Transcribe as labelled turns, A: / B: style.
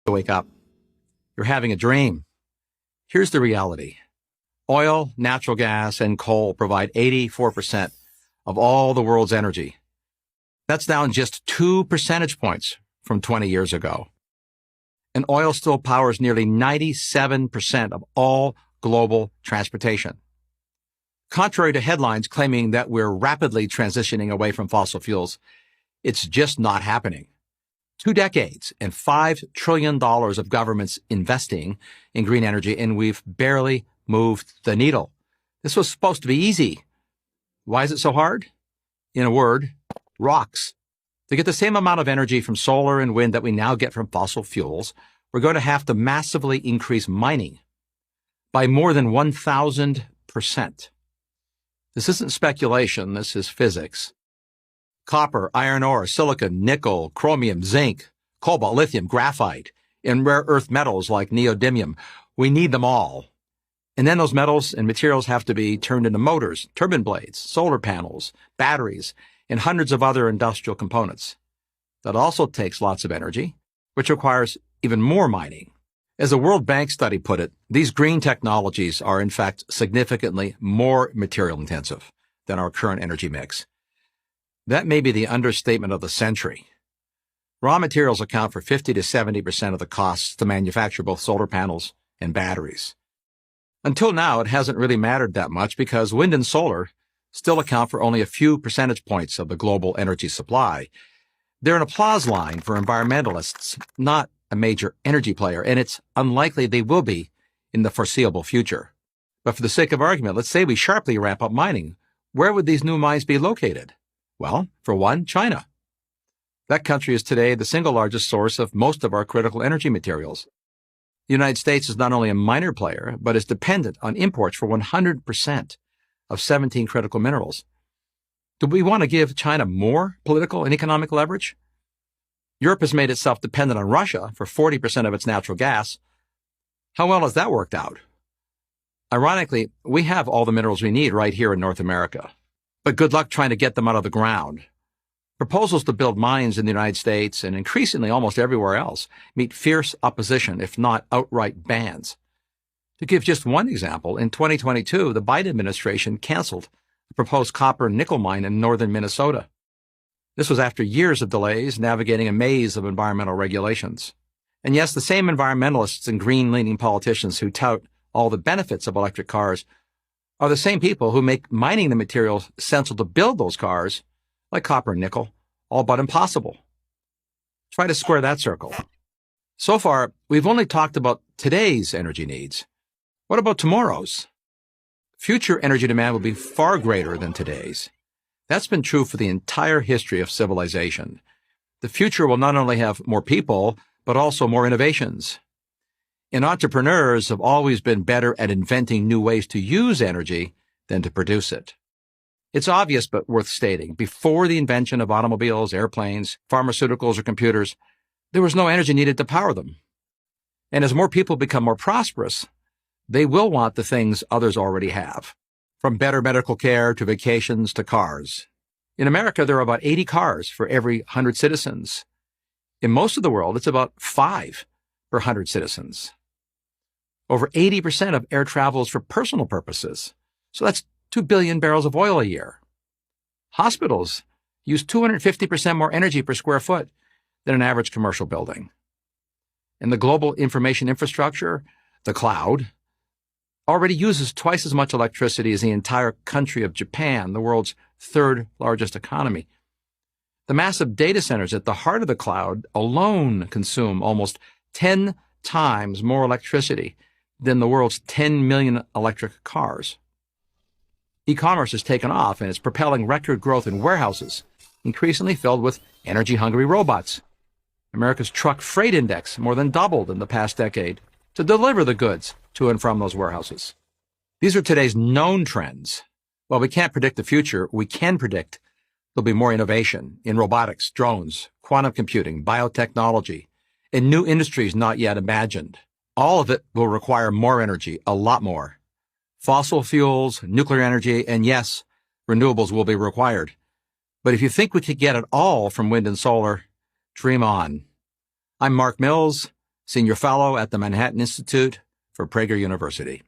A: to wake up. You're having a dream. Here's the reality. Oil, natural gas, and coal provide 84% of all the world's energy. That's down just 2 percentage points from 20 years ago. And oil still powers nearly 97% of all global transportation. Contrary to headlines claiming that we're rapidly transitioning away from fossil fuels, it's just not happening. 2 decades and $5 trillion of governments investing in green energy, and we've barely moved the needle. This was supposed to be easy. Why is it so hard? In a word, rocks. To get the same amount of energy from solar and wind that we now get from fossil fuels, we're going to have to massively increase mining by more than 1,000%. This isn't speculation, this is physics. Copper, iron ore, silicon, nickel, chromium, zinc, cobalt, lithium, graphite, and rare earth metals like neodymium. We need them all. And then those metals and materials have to be turned into motors, turbine blades, solar panels, batteries, and hundreds of other industrial components. That also takes lots of energy, which requires even more mining. As a World Bank study put it, these green technologies are in fact significantly more material intensive than our current energy mix. That may be the understatement of the century. Raw materials account for 50 to 70% of the costs to manufacture both solar panels and batteries. Until now, it hasn't really mattered that much because wind and solar still account for only a few percentage points of the global energy supply. They're an applause line for environmentalists, not a major energy player, and it's unlikely they will be in the foreseeable future. But for the sake of argument, let's say we sharply ramp up mining. Where would these new mines be located? Well, for one, China. That country is today the single largest source of most of our critical energy materials. The United States is not only a minor player, but is dependent on imports for 100% of 17 critical minerals. Do we want to give China more political and economic leverage? Europe has made itself dependent on Russia for 40% of its natural gas. How well has that worked out? Ironically, we have all the minerals we need right here in North America. But good luck trying to get them out of the ground. Proposals to build mines in the United States and increasingly almost everywhere else meet fierce opposition, if not outright bans. To give just one example, in 2022, the Biden administration canceled a proposed copper and nickel mine in northern Minnesota. This was after years of delays navigating a maze of environmental regulations. And yes, the same environmentalists and green-leaning politicians who tout all the benefits of electric cars are the same people who make mining the materials essential to build those cars, like copper and nickel, all but impossible. Try to square that circle. So far, we've only talked about today's energy needs. What about tomorrow's? Future energy demand will be far greater than today's. That's been true for the entire history of civilization. The future will not only have more people, but also more innovations. And entrepreneurs have always been better at inventing new ways to use energy than to produce it. It's obvious but worth stating. Before the invention of automobiles, airplanes, pharmaceuticals, or computers, there was no energy needed to power them. And as more people become more prosperous, they will want the things others already have, from better medical care to vacations to cars. In America, there are about 80 cars for every 100 citizens. In most of the world, it's about 5 per 100 citizens. Over 80% of air travel is for personal purposes, so that's 2 billion barrels of oil a year. Hospitals use 250% more energy per square foot than an average commercial building. And the global information infrastructure, the cloud, already uses twice as much electricity as the entire country of Japan, the world's third largest economy. The massive data centers at the heart of the cloud alone consume almost 10 times more electricity than the world's 10 million electric cars. E-commerce has taken off and is propelling record growth in warehouses, increasingly filled with energy-hungry robots. America's truck freight index more than doubled in the past decade to deliver the goods to and from those warehouses. These are today's known trends. While we can't predict the future, we can predict there'll be more innovation in robotics, drones, quantum computing, biotechnology, and new industries not yet imagined. All of it will require more energy, a lot more. Fossil fuels, nuclear energy, and yes, renewables will be required. But if you think we could get it all from wind and solar, dream on. I'm Mark Mills. Senior Fellow at the Manhattan Institute for Prager University.